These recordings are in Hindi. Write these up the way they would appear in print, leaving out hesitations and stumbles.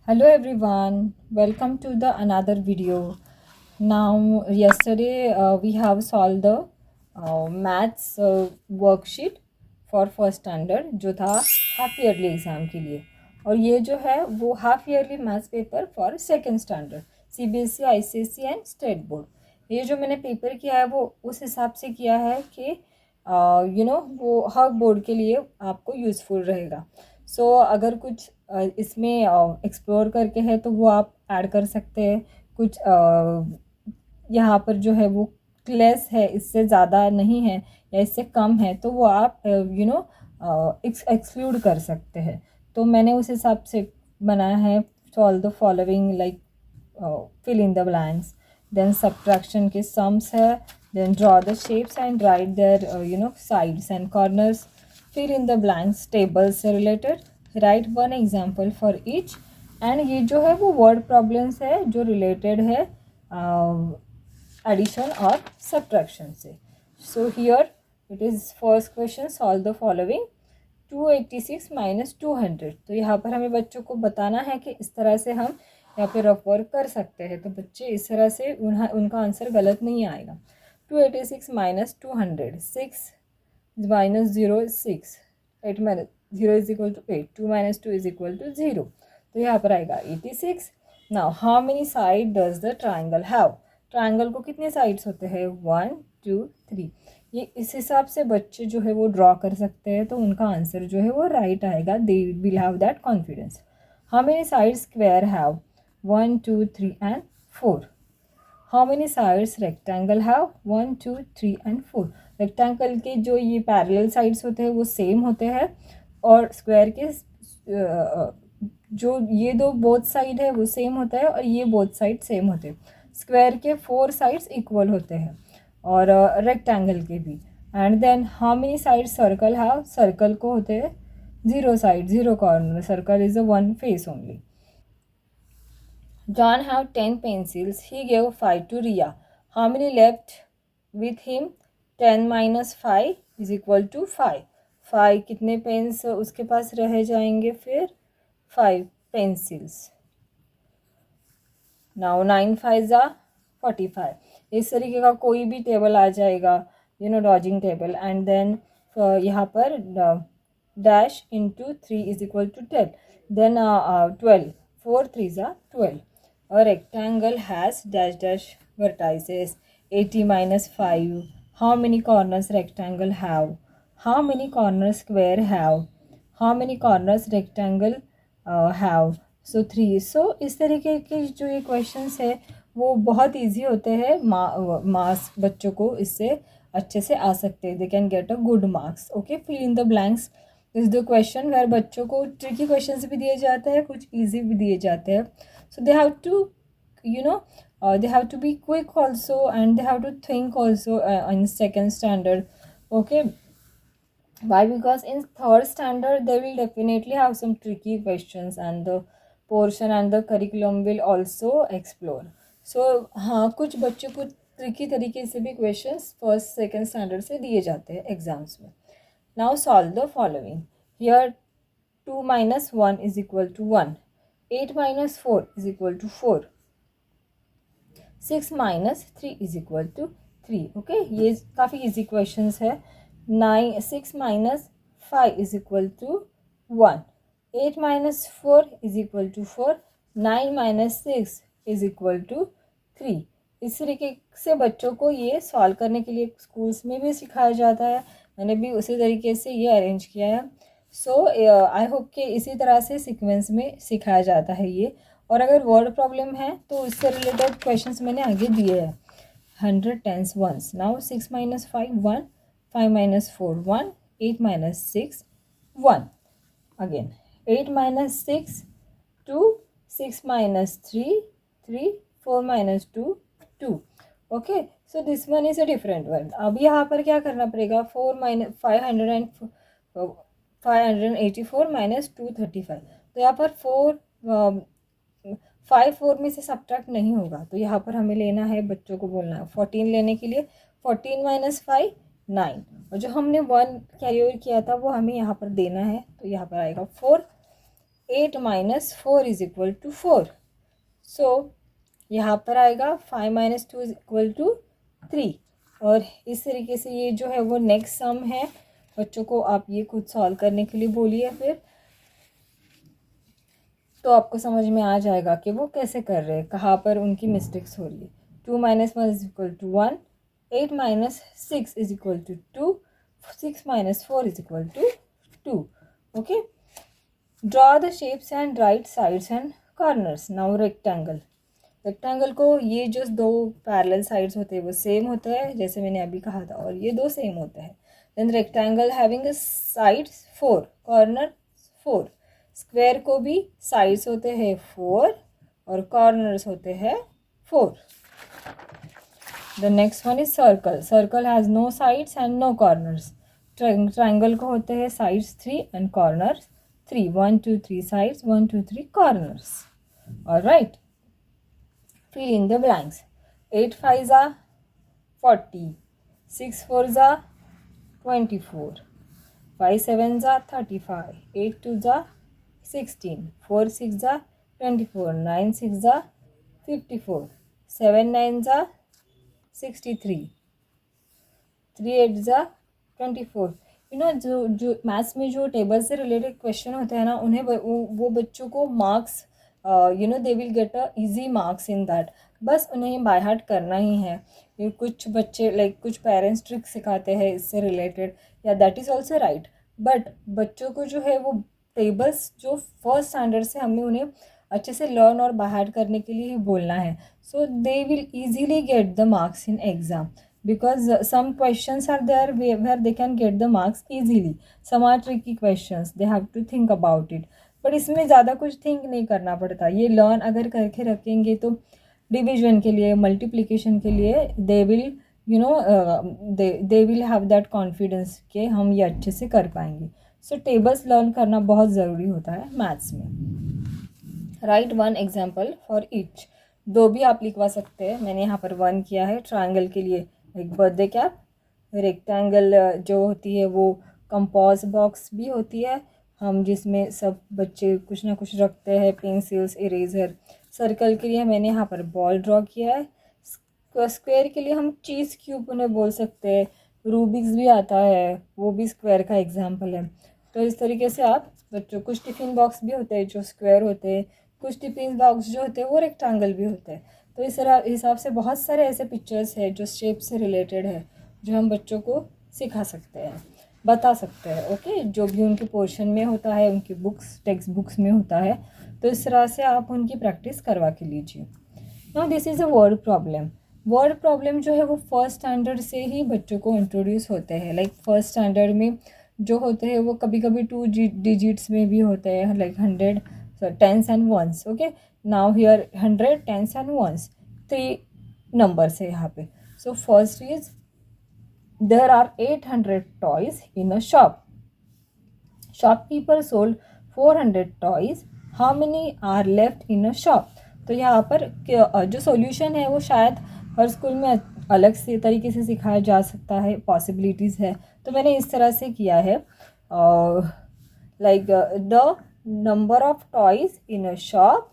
Hello everyone, welcome to the another video. Now yesterday we have solved the maths worksheet for first standard जो था हाफ ईयरली एग्ज़ाम के लिए, और ये जो है वो half yearly maths paper for second standard CBSE ICSE and state board. ये जो मैंने पेपर किया है वो उस हिसाब से किया है कि वो हर बोर्ड के लिए आपको यूज़फुल रहेगा। सो अगर कुछ इसमें एक्सप्लोर करके है तो वो आप ऐड कर सकते हैं। कुछ यहाँ पर जो है वो लेस है, इससे ज़्यादा नहीं है या इससे कम है, तो वो आप एक्सक्लूड कर सकते हैं। तो मैंने उस हिसाब से बनाया है। Solve the following like fill in the blanks, then subtraction के सम्स है, then draw the shapes and write their sides and corners, fill in the blanks table से रिलेटेड, write one example for each. And ये जो है वो वर्ड प्रॉब्लम्स है जो रिलेटेड है एडिशन और सब्ट्रैक्शन से। So here it is first question, solve the following 286 minus 200। तो यहाँ पर हमें बच्चों को बताना है कि इस तरह से हम यहाँ पे रफ वर्क कर सकते हैं, तो बच्चे इस तरह से उनका आंसर गलत नहीं आएगा। 286 minus 200, 6 minus 0 is 6, 8 minus 0 is equal to 8, 2 minus 2 is equal to 0, तो यहाँ पर आएगा 86। Now how many side does the triangle have? Triangle को कितने साइड्स होते हैं? 1 2 3। ये इस हिसाब से बच्चे जो है वो ड्रॉ कर सकते हैं, तो उनका आंसर जो है वो राइट आएगा। They will have that confidence. How many side square have? 1 2 3 and 4। How many sides rectangle have? 1 2 3 and 4। Rectangle के जो ये पैरेलल साइड्स होते हैं वो सेम होते हैं, और स्क्वायर के जो ये दो बोथ साइड है वो सेम होता है, और ये बोथ साइड सेम होते हैं। स्क्वायर के 4 साइड्स इक्वल होते हैं, और रेक्टेंगल के भी। And then how many side circle have? Circle को होते हैं 0 side 0 corner, circle is a one face only. John have 10 pencils. He gave 5 to Ria. How many left with him? 10 minus 5 is equal to 5. 5 कितने पेन्स उसके पास रह जाएंगे फिर? 5 पेंसिल्स। नाउ 9 5 जा 45। इस तरीके का कोई भी टेबल आ जाएगा, डॉजिंग टेबल। एंड देन यहाँ पर dash into 3 is equal to 10, then 12, 4 3 जा 12। A rectangle has dash dash vertices. 80 minus 5. How many corners rectangle have? How many corners square have? How many corners rectangle have? So 3. So इस तरीके के जो ये क्वेश्चंस है वो बहुत इजी होते हैं। मार्क्स बच्चों को इससे अच्छे से आ सकते हैं। They can get a good marks. Okay, fill in the blanks is the question where बच्चों को ट्रिकी क्वेश्चंस भी दिए जाते हैं, कुछ इजी भी दिए जाते हैं। So they have to, they have to be quick also, and they have to think also in second standard. Okay, why? Because in third standard they will definitely have some tricky questions, and the portion and the curriculum will also explore. So हाँ, कुछ बच्चों को ट्रिकी तरीके से भी क्वेश्चंस फर्स्ट सेकेंड स्टैंडर्ड से दिए जाते हैं एग्जाम्स में। Now solve the following. Here 2 minus 1 is equal to 1. 8 minus 4 is equal to 4. 6 minus 3 is equal to 3. Okay, ये काफ़ी easy questions है। 6 minus 5 is equal to 1. 8 minus 4 is equal to 4. 9 minus 6 is equal to 3. इस तरीके से बच्चों को ये सॉल्व करने के लिए स्कूल्स में भी सिखाया जाता है। मैंने भी उसी तरीके से ये अरेंज किया है। सो आई होप कि इसी तरह से सीक्वेंस में सिखाया जाता है ये। और अगर वर्ड प्रॉब्लम है तो इससे रिलेटेड क्वेश्चंस मैंने आगे दिए हैं। 100 tens ones. Now 6 minus 5 1, 5 minus 4 1, 8 minus 6 1. Again 8 minus 6 2, 6 minus 3 3, 4 minus 2 2. Okay, so this one is a different one. अब यहाँ पर क्या करना पड़ेगा? 4 minus 584 माइनस 235। तो यहाँ पर 4 में से सब्ट्रैक्ट नहीं होगा, तो यहाँ पर हमें लेना है, बच्चों को बोलना है 14 लेने के लिए। 14 minus 5 9, और जो हमने 1 कैरी ओवर किया था वो हमें यहाँ पर देना है, तो यहाँ पर आएगा 4। 8 माइनस 4 इज इक्वल टू 4. सो यहाँ पर आएगा 5 माइनस 2 इज इक्वल टू 3. और इस तरीके से ये जो है वो नेक्स्ट सम है. बच्चों को आप ये खुद सॉल्व करने के लिए बोलिए फिर, तो आपको समझ में आ जाएगा कि वो कैसे कर रहे हैं, कहाँ पर उनकी मिस्टेक्स हो रही है. 2 minus 1 is equal to 1. 8 minus 6 is equal to 2. 6 minus 4 is equal to 2. Okay. Draw the shapes and write sides and corners. Now rectangle. Rectangle को ये जो दो पैरेलल साइड्स होते हैं वो सेम होते हैं जैसे मैंने अभी कहा था, और ये दो सेम होते हैं. Then rectangle having sides 4, corner 4. Square को भी साइड्स होते हैं 4 और कॉर्नर्स होते हैं 4. The next one is circle. Circle has no sides and no corners. Triangle को होते हैं sides 3 and corners 3. 1 2 3 sides, 1 2 3 corners. All right. Fill in the blanks. 8 5s are 40. 6 4s are 24. 5 7s are 35. 8 2s are 16. 4 6s are 24. 9 6s are 54. 7 9s are 63. 3 8s are 24. जो मैथ्स में जो टेबल से रिलेटेड क्वेश्चन होते हैं ना, उन्हें वो बच्चों को marks they will get a easy marks in that. बस उन्हें बाय हार्ट करना ही है. ये कुछ बच्चे कुछ पेरेंट्स ट्रिक सिखाते हैं इससे रिलेटेड, या that is also right. But बच्चों को जो है वो टेबल्स जो फर्स्ट स्टैंडर्ड से हमें उन्हें अच्छे से लर्न और बाय हार्ट करने के लिए ही बोलना है. So they will easily get the marks in exam. Because some questions are there where they can get the marks easily. Some are tricky questions, they have to think about it. But इसमें ज़्यादा कुछ थिंक नहीं करना पड़ता. ये लर्न अगर करके रखेंगे तो डिविजन के लिए, मल्टीप्लिकेशन के लिए they will have that confidence कि हम ये अच्छे से कर पाएंगे. सो टेबल्स लर्न करना बहुत ज़रूरी होता है मैथ्स में. Right one example for each. दो भी आप लिखवा सकते हैं. मैंने यहाँ पर 1 किया है. ट्रायंगल के लिए एक बर्थडे कैप. रेक्टेंगल जो होती है वो कंपास बॉक्स भी होती है, हम जिसमें सब बच्चे कुछ ना कुछ रखते हैं, पेंसिल्स, इरेजर. सर्कल के लिए मैंने यहाँ पर बॉल ड्रॉ किया है. स्क्वायर के लिए हम चीज़ क्यूब उन्हें बोल सकते हैं. रूबिक्स भी आता है, वो भी स्क्वायर का एग्जाम्पल है. तो इस तरीके से आप बच्चों, कुछ टिफ़िन बॉक्स भी होते हैं जो स्क्वायर होते हैं, कुछ टिफ़िन बॉक्स जो होते हैं वो रेक्टेंगल भी होते हैं. तो इस तरह हिसाब से बहुत सारे ऐसे पिक्चर्स हैं जो शेप से रिलेटेड है, जो हम बच्चों को सिखा सकते हैं, बता सकते हैं. ओके. जो भी उनके पोर्शन में होता है, उनकी बुक्स, टेक्स्ट बुक्स में होता है, तो इस तरह से आप उनकी प्रैक्टिस करवा के लीजिए. Now this is a word problem. Word problem जो है वो फर्स्ट स्टैंडर्ड से ही बच्चों को इंट्रोड्यूस होते हैं. फर्स्ट स्टैंडर्ड में जो होते हैं वो कभी कभी 2 डिजिट्स में भी होते हैं, 100 10s and 1s. Okay. Now here 100 10s and 1s, 3 numbers है यहाँ पे. So first is there are 800 toys in a shop. Shopkeeper sold 400 toys. How many are left in a shop. तो यहाँ पर जो सॉल्यूशन है वो शायद हर स्कूल में अलग से तरीके से सिखाया जा सकता है, पॉसिबिलिटीज़ है. तो मैंने इस तरह से किया है. The number of toys in a shop,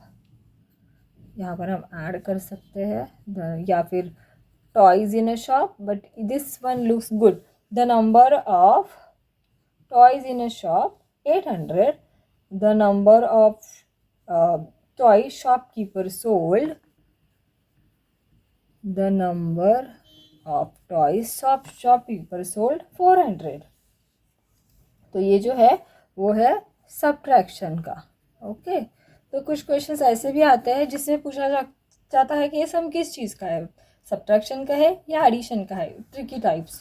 यहाँ पर हम ऐड कर सकते हैं, या फिर toys in a shop, but this one looks good. The number of toys in a shop 800. The number of toy shopkeeper sold. The number of toys shopkeeper sold 400. तो ये जो है वो है सब्ट्रैक्शन का. ओके. तो कुछ क्वेश्चंस ऐसे भी आते हैं जिससे पूछा जाता है कि ये सम किस चीज़ का है, सब्ट्रैक्शन का है या एडिशन का है. ट्रिकी टाइप्स,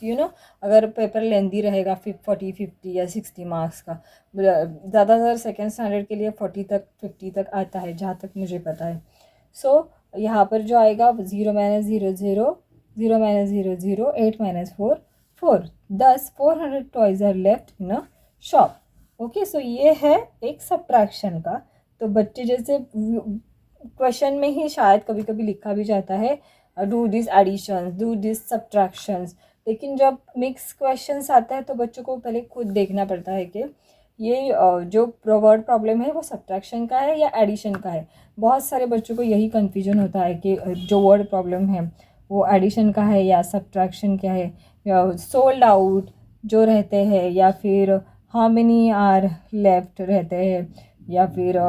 अगर पेपर लेंदी रहेगा 40 50 या 60 मार्क्स का, ज़्यादातर सेकेंड स्टैंडर्ड के लिए 40 तक 50 तक आता है जहाँ तक मुझे पता है. सो यहाँ पर जो आएगा 0 minus 0 0, 0 minus 0 0, 8 minus 4 4. 10 400 toys are left in a shop. Okay. So ये है एक सब्ट्रैक्शन का. तो बच्चे जैसे क्वेश्चन में ही शायद कभी कभी लिखा भी जाता है do this additions, do this subtractions, लेकिन जब मिक्स क्वेश्चंस आते हैं तो बच्चों को पहले खुद देखना पड़ता है कि ये जो वर्ड प्रॉब्लम है वो सब्ट्रैक्शन का है या एडिशन का है। बहुत सारे बच्चों को यही कन्फ्यूजन होता है कि जो वर्ड प्रॉब्लम है वो एडिशन का है या सब्ट्रैक्शन का है, या सोल्ड आउट जो रहते हैं, या फिर हाउ मेनी आर लेफ्ट रहते हैं, या फिर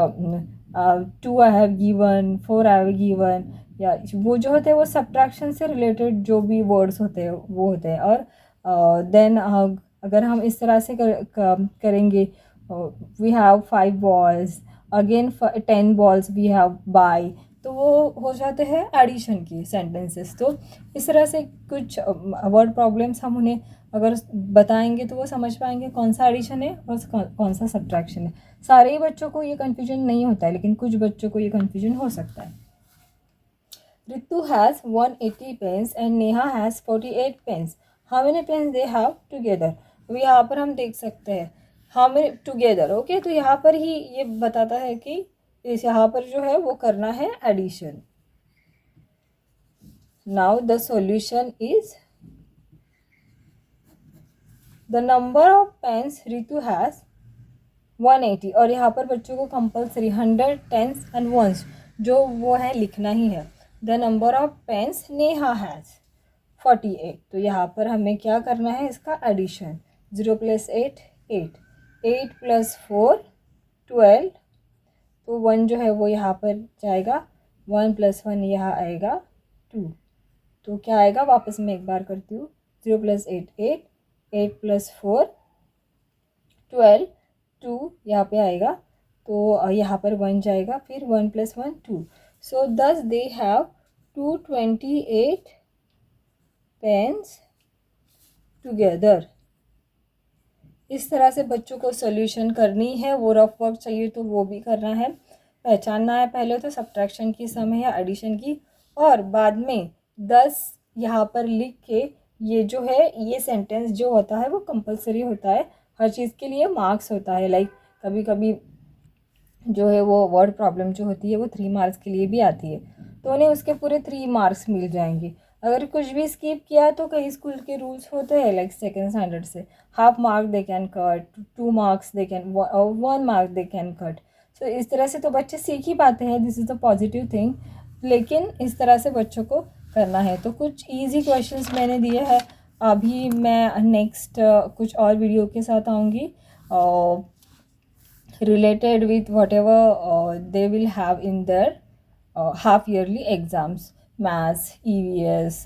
2 I have given, 4 I have given, या वो जो होते हैं वो सब्ट्रैक्शन से रिलेटेड जो भी वर्ड्स होते हैं वो होते हैं। और देन अगर हम इस तरह से करेंगे, we have 5 balls, again 10 balls we have buy, तो वो हो जाते हैं एडिशन की सेंटेंसेस। तो इस तरह से कुछ वर्ड प्रॉब्लम्स हम उन्हें अगर बताएंगे तो वो समझ पाएंगे कौन सा एडिशन है और कौन सा सब्ट्रैक्शन है। सारे ही बच्चों को ये कन्फ्यूजन नहीं होता है, लेकिन कुछ बच्चों को ये कन्फ्यूजन हो सकता है। Ritu has 180 pens and Neha has 48 pens. How many pens they have together? तो यहाँ पर हम देख सकते हैं how many together, ओके। तो यहाँ पर ही ये बताता है कि इस यहाँ पर जो है वो करना है addition. Now the solution is the number of pens Ritu has 180, और यहाँ पर बच्चों को कंपल्सरी 100 10s and 1s जो वो है लिखना ही है। The number of pens Neha has 48, तो यहाँ पर हमें क्या करना है, इसका एडिशन। 0 + 8 8, 8 + 4 12, तो 1 जो है वो यहाँ पर जाएगा, 1 + 1 यहाँ आएगा 2, तो क्या आएगा, वापस मैं एक बार करती हूँ। 0 + 8 8, 8 + 4 12, 2 यहाँ पे आएगा, तो यहाँ पर 1 जाएगा, फिर 1 + 1 2, सो दस दे हैव 228 पेन्स टुगेदर। इस तरह से बच्चों को सॉल्यूशन करनी है। वो रफ वर्क चाहिए तो वो भी करना है, पहचानना है पहले तो सब्ट्रैक्शन की सम है या एडिशन की, और बाद में 10 यहाँ पर लिख के ये जो है ये सेंटेंस जो होता है वो कंपलसरी होता है, हर चीज़ के लिए मार्क्स होता है। लाइक कभी कभी जो है वो वर्ड प्रॉब्लम जो होती है वो 3 मार्क्स के लिए भी आती है, तो उन्हें उसके पूरे 3 मार्क्स मिल जाएंगे। अगर कुछ भी स्किप किया तो कई स्कूल के रूल्स होते हैं, लाइक सेकेंड स्टैंडर्ड से half mark they can cut, 2 marks they can, 1 mark they can cut. So इस तरह से तो बच्चे सीख ही पाते हैं, this is the positive thing, लेकिन इस तरह से बच्चों को करना है। तो कुछ ईजी क्वेश्चंस मैंने दिए हैं। अभी मैं नेक्स्ट कुछ और वीडियो के साथ आऊँगी related with whatever they will have in their half yearly exams, maths, EVS,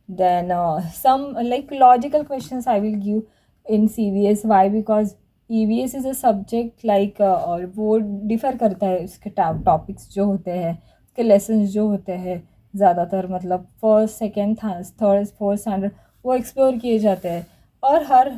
then some like logical questions I will give in CVS. Why? Because EVS is a subject like और वो डिफ़र करता है, उसके टॉपिक्स जो होते हैं, उसके लेसन्स जो होते हैं ज़्यादातर, मतलब first second third fourth standard वो एक्सप्लोर किए जाते हैं, और हर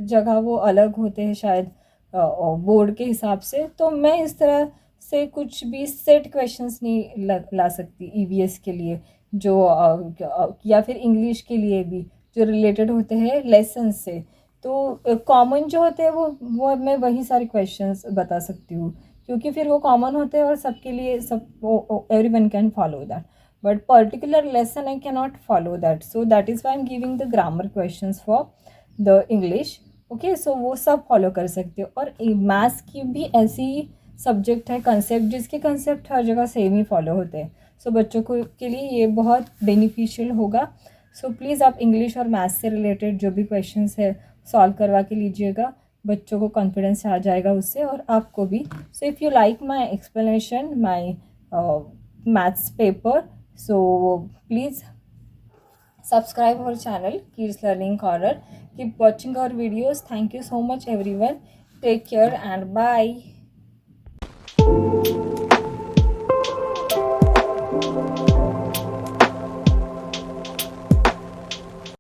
जगह वो अलग होते हैं शायद बोर्ड के हिसाब से। तो मैं इस तरह से कुछ भी सेट क्वेश्चंस नहीं ला सकती ईवीएस के लिए, जो या फिर इंग्लिश के लिए भी जो रिलेटेड होते हैं लेसन से। तो कॉमन जो होते हैं वो मैं वही सारे क्वेश्चंस बता सकती हूँ, क्योंकि फिर वो कॉमन होते हैं और सबके लिए सब everyone can follow that, but particular lesson I can not follow that, so that is why I am giving the grammar questions for the English. Okay, so वो सब फॉलो कर सकते हो। और मैथ्स की भी ऐसी सब्जेक्ट है, कंसेप्ट, जिसके कंसेप्ट हर जगह सेम ही फॉलो होते हैं। सो बच्चों को के लिए ये बहुत बेनिफिशियल होगा। सो प्लीज़ आप इंग्लिश और मैथ्स से रिलेटेड जो भी क्वेश्चंस है सॉल्व करवा के लीजिएगा, बच्चों को कॉन्फिडेंस आ जाएगा उससे, और आपको भी। So if you like my explanation, my maths paper, so please subscribe our channel Kids Learning Corner. Keep watching our videos. Thank you so much everyone. Take care and bye.